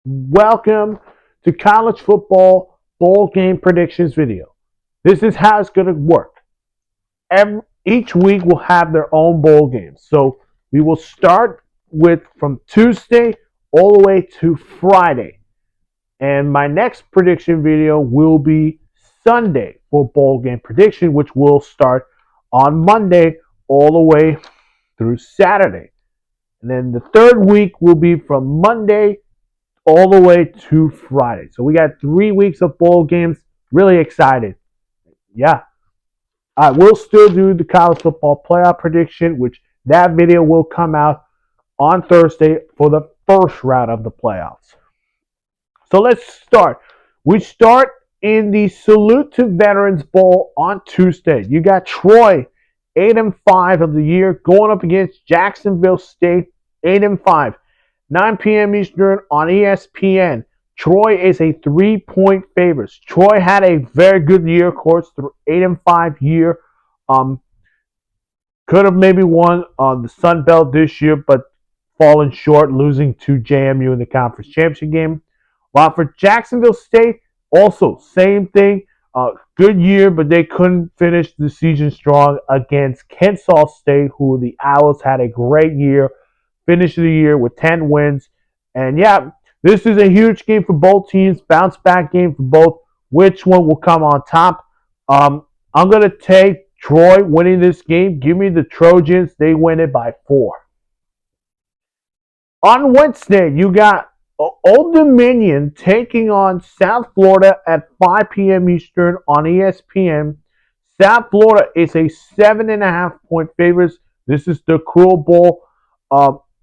Welcome to college football bowl game predictions video. This is how it's going to work. Each week will have their own bowl games. So we will start with from Tuesday all the way to Friday. And my next prediction video will be Sunday for bowl game prediction, which will start on Monday all the way through Saturday. And then the third week will be from Monday all the way to Friday. So we got 3 weeks of bowl games. Really excited. Yeah. I will still do the college football playoff prediction, which that video will come out on Thursday for the first round of the playoffs. So let's start. We start in the Salute to Veterans Bowl on Tuesday. You got Troy, 8-5 of the year, going up against Jacksonville State, 8-5. 9 p.m. Eastern on ESPN. Troy is a 3-point favorite. Troy had a very good year, of course, through 8-5 year. Could have maybe won the Sun Belt this year, but fallen short, losing to JMU in the conference championship game. While for Jacksonville State, also same thing. Good year, but they couldn't finish the season strong against Kennesaw State, who the Owls had a great year. Finish of the year with 10 wins. And yeah, this is a huge game for both teams. Bounce back game for both. Which one will come on top? I'm going to take Troy winning this game. Give me the Trojans. They win it by 4. On Wednesday, you got Old Dominion taking on South Florida at 5 p.m. Eastern on ESPN. South Florida is a 7.5-point favorite. This is the Cruel Bowl.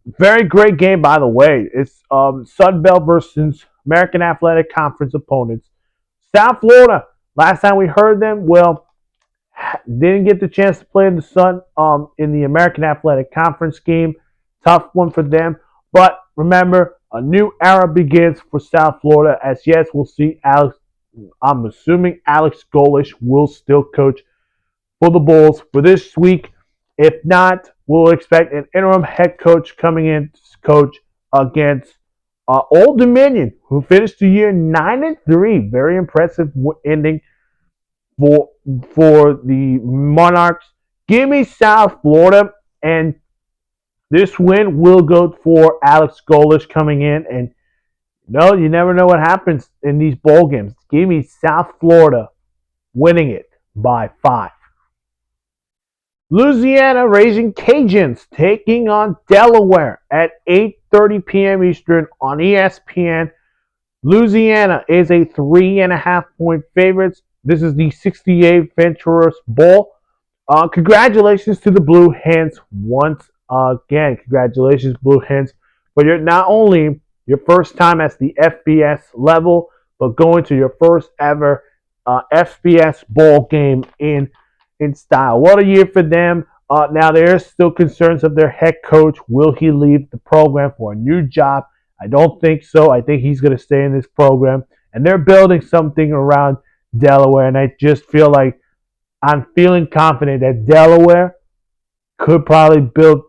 Very great game, by the way. It's Sun Belt versus American Athletic Conference opponents. South Florida, last time we heard them, didn't get the chance to play in the Sun in the American Athletic Conference game. Tough one for them. But remember, a new era begins for South Florida. As yes, we'll see Alex. I'm assuming Alex Golesh will still coach for the Bulls for this week. If not, we'll expect an interim head coach coming in to coach against Old Dominion, who finished the year 9-3. Very impressive ending for the Monarchs. Give me South Florida, and this win will go for Alex Golesh coming in. And you never know what happens in these bowl games. Give me South Florida winning it by 5. Louisiana Raging Cajuns taking on Delaware at 8:30 p.m. Eastern on ESPN. Louisiana is a 3.5-point favorite. This is the 68th Venturous Bowl. Congratulations to the Blue Hens once again. Congratulations, Blue Hens, for not only your first time at the FBS level, but going to your first ever FBS bowl game in style. What a year for them. Now there's still concerns of their head coach. Will he leave the program for a new job? I don't think so. I think he's going to stay in this program. And they're building something around Delaware. And I just feel like I'm feeling confident that Delaware could probably build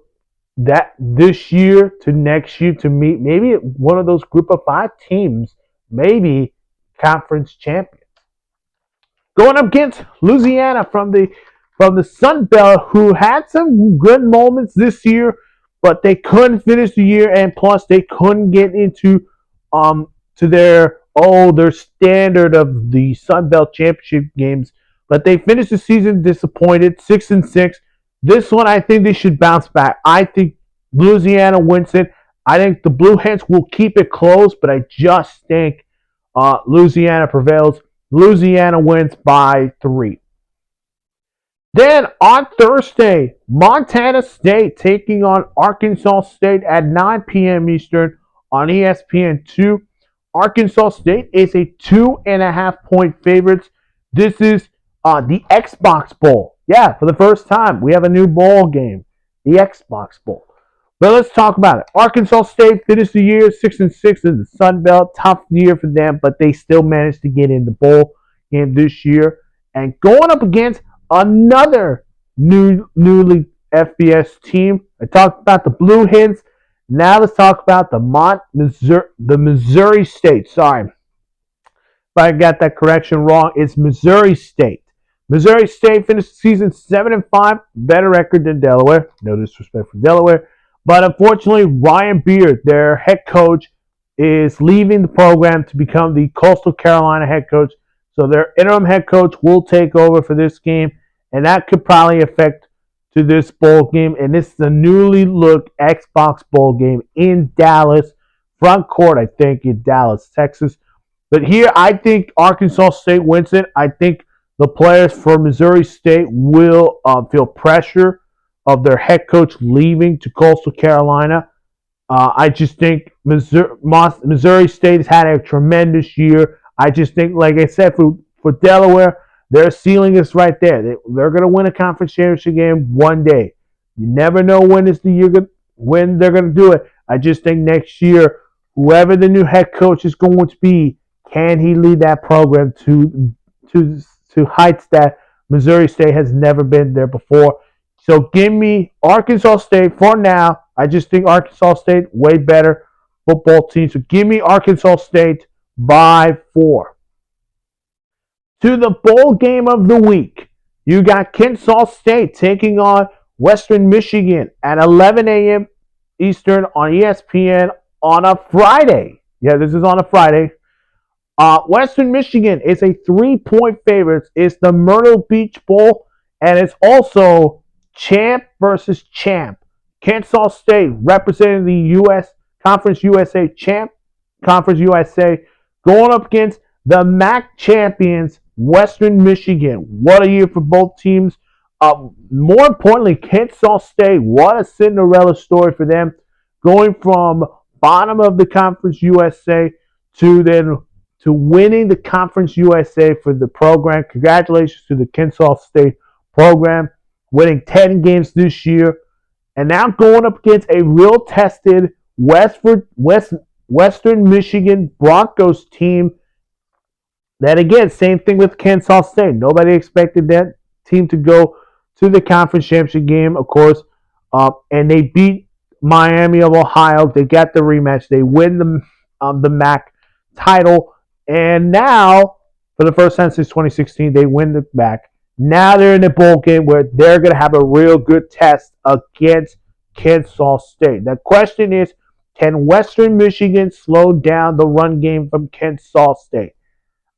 that this year to next year to meet maybe one of those group of 5 teams, maybe conference champions. Going up against Louisiana from the Sun Belt, who had some good moments this year, but they couldn't finish the year, and plus they couldn't get into to their standard of the Sun Belt championship games. But they finished the season disappointed, 6-6. This one, I think they should bounce back. I think Louisiana wins it. I think the Blue Hens will keep it close, but I just think Louisiana prevails. Louisiana wins by 3. Then on Thursday, Montana State taking on Arkansas State at 9 p.m. Eastern on ESPN2. Arkansas State is a 2.5-point favorite. This is the Xbox Bowl. Yeah, for the first time, we have a new bowl game, the Xbox Bowl. But let's talk about it. Arkansas State finished the year 6-6 in the Sun Belt. Tough year for them, but they still managed to get in the bowl game this year. And going up against another newly FBS team. I talked about the Blue Hens. Now let's talk about the Missouri State. Sorry if I got that correction wrong. It's Missouri State. Missouri State finished the season 7-5, better record than Delaware. No disrespect for Delaware, but unfortunately, Ryan Beard, their head coach, is leaving the program to become the Coastal Carolina head coach. So their interim head coach will take over for this game, and that could probably affect to this bowl game. And this is a newly looked Xbox bowl game in Dallas, front court, I think, in Dallas, Texas. But here, I think Arkansas State wins it. I think the players for Missouri State will feel pressure of their head coach leaving to Coastal Carolina. I just think Missouri State has had a tremendous year. I just think, like I said, for Delaware, their ceiling is right there. They're going to win a conference championship game one day. You never know when is the year when they're going to do it. I just think next year, whoever the new head coach is going to be, can he lead that program to heights that Missouri State has never been there before? So give me Arkansas State for now. I just think Arkansas State way better football team. So give me Arkansas State by 4. To the bowl game of the week, you got Kennesaw State taking on Western Michigan at 11 a.m. Eastern on ESPN on a Friday. Yeah, this is on a Friday. Western Michigan is a 3-point favorite. It's the Myrtle Beach Bowl, and it's also champ versus champ. Kennesaw State representing the U.S. Conference USA champ, Conference USA, going up against the MAC champions, Western Michigan. What a year for both teams. More importantly, Kennesaw State, what a Cinderella story for them, going from bottom of the Conference USA to winning the Conference USA for the program. Congratulations to the Kennesaw State program, winning 10 games this year, and now going up against a real tested Western Michigan Broncos team. That again, same thing with Kennesaw State. Nobody expected that team to go to the conference championship game, of course, and they beat Miami of Ohio. They got the rematch. They win the MAC title, and now for the first time since 2016, they win the MAC. Now they're in the bowl game where they're going to have a real good test against Kennesaw State. The question is, can Western Michigan slow down the run game from Kennesaw State?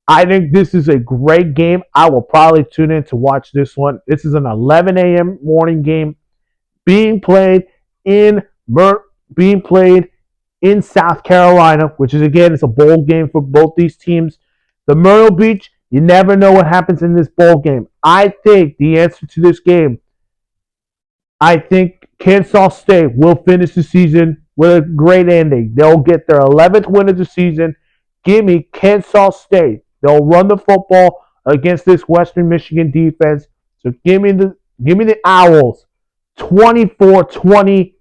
I think this is a great game. I will probably tune in to watch this one. This is an 11 a.m. morning game being played in South Carolina, which is, again, it's a bowl game for both these teams. The Myrtle Beach, you never know what happens in this bowl game. I think the answer to this game, I think Kennesaw State will finish the season with a great ending. They'll get their 11th win of the season. Give me Kennesaw State. They'll run the football against this Western Michigan defense. So give me the Owls. 24-20,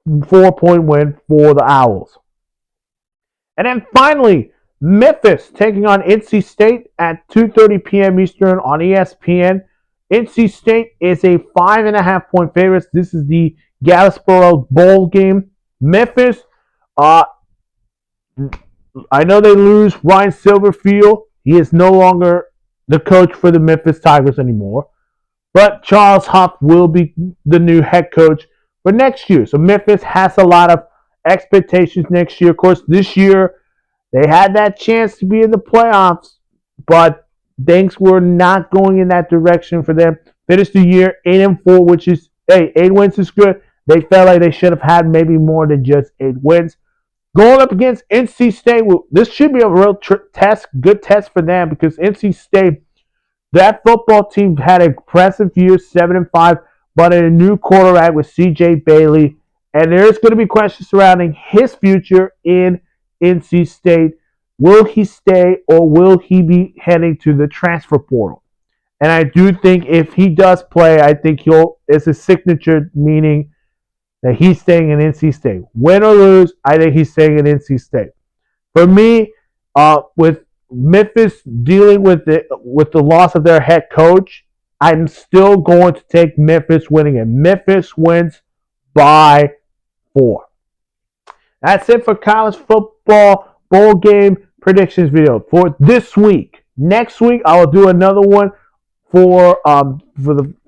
4-point win for the Owls. And then finally, Memphis taking on NC State at 2:30 p.m. Eastern on ESPN. NC State is a 5.5-point favorite. This is the Galesboro Bowl game. Memphis, I know they lose Ryan Silverfield. He is no longer the coach for the Memphis Tigers anymore. But Charles Huff will be the new head coach for next year. So Memphis has a lot of expectations next year. Of course, this year they had that chance to be in the playoffs, but things were not going in that direction for them. Finished the year 8-4, which is, hey, 8 wins is good. They felt like they should have had maybe more than just 8 wins. Going up against NC State, this should be a real good test for them, because NC State, that football team had an impressive year, 7-5, but a new quarterback with C.J. Bailey, and there's going to be questions surrounding his future in NC State. Will he stay, or will he be heading to the transfer portal? And I do think if he does play, I think it's a signature, meaning that he's staying in NC State. Win or lose, I think he's staying in NC State. For me, with Memphis dealing with the loss of their head coach, I'm still going to take Memphis winning it. Memphis wins by 4. That's it for college football bowl game predictions video for this week. Next week I will do another one for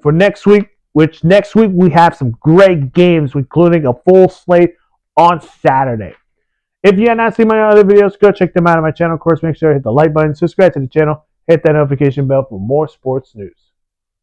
next week. Which next week we have some great games, including a full slate on Saturday. If you have not seen my other videos, go check them out on my channel. Of course, make sure to hit the like button, subscribe to the channel, hit that notification bell for more sports news.